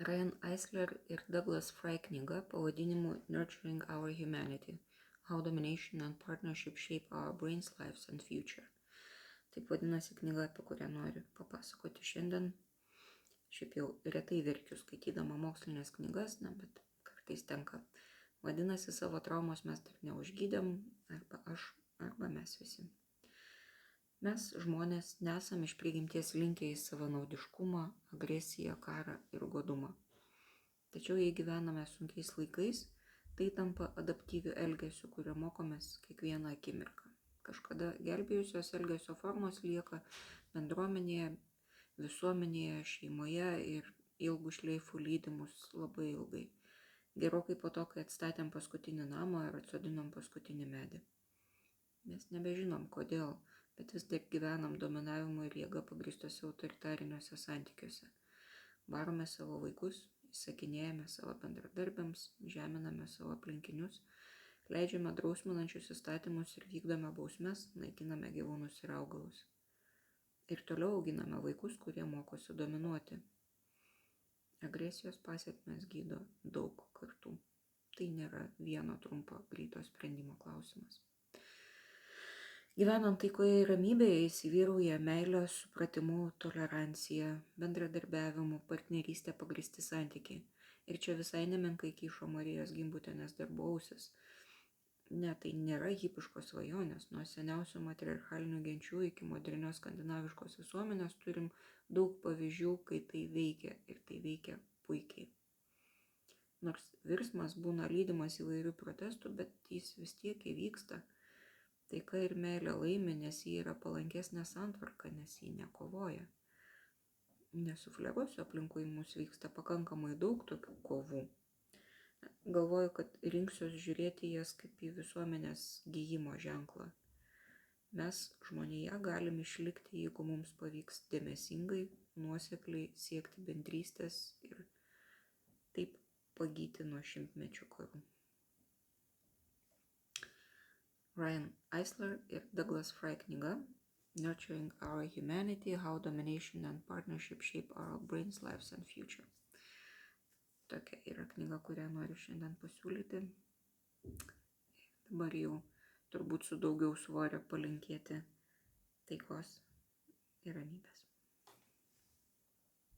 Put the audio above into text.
Ryan Eisler ir Douglas Fry knyga pavadinimu Nurturing Our Humanity – How Domination and Partnership Shape Our Brains, Lives and Future. Taip vadinasi knyga, apie kurią noriu papasakoti šiandien. Šiaip jau retai verkiu skaitydama mokslinės knygas, bet kartais tenka. Vadinasi, savo traumos mes dar neužgydėm, arba aš, arba mes visi. Mes, žmonės, nesam iš prigimties linkę į savanaudiškumą, agresiją, karą ir godumą. Tačiau jei gyvename sunkiais laikais, tai tampa adaptyviu elgesiu, kurio mokomės kiekvieną akimirką. Kažkada gelbėjusios elgesio formos lieka bendruomenėje, visuomenėje, šeimoje ir ilgų šleifų lydi mus labai ilgai. Gerokai po to, kai atstatėm paskutinį namą ir atsodinom paskutinį medį. Mes nebežinom kodėl, bet vis dar gyvenam dominavimo ir jėga pagrįstose autoritariniuose santykiuose. Varome savo vaikus, įsakinėjame savo bendradarbiams, žeminame savo aplinkinius, leidžiame drausminančius įstatymus ir vykdome bausmes, naikiname gyvūnus ir augalus. Ir toliau auginame vaikus, kurie mokosi dominuoti. Agresijos pasekmes gydo daug kartų. Tai nėra vieno trumpo greito sprendimo klausimas. Gyvenant taikoje ir ramybėje įsivyrauja meilė, supratimu, tolerancija, bendradarbiavimu, partnerystė pagrįsti santykiai. Ir čia visai nemenkai kyšo Marijos Gimbutienės darbo ausis. Ne, tai nėra hipiškos svajonės. Nuo seniausių matriarchalinių genčių iki modernios skandinaviškos visuomenės turim daug pavyzdžių, kai tai veikia ir tai veikia puikiai. Nors virsmas būna lydimas įvairių protestų, bet jis vis tiek įvyksta. Taika ir meilė laimi, nes jį yra palankesnė santvarka, nes jį nekovoja. Nesufleruosiu, aplinkui mus vyksta pakankamai daug tokių kovų. Galvoju, kad rinksiuos žiūrėti jas kaip į visuomenės gijimo ženklą. Mes, žmonėje, galim išlikti, jeigu mums pavyks dėmesingai, nuosekliai siekti bendrystės ir taip pagyti nuo šimtmečių karų. Ryan Eisler ir Douglas Fry knyga Nurturing Our Humanity – How Domination and Partnership Shape Our Brains, Lives and Future. Tokia yra knyga, kurią noriu šiandien pasiūlyti. Dabar jau turbūt su daugiau svorio palinkėti taikos ir ramybės.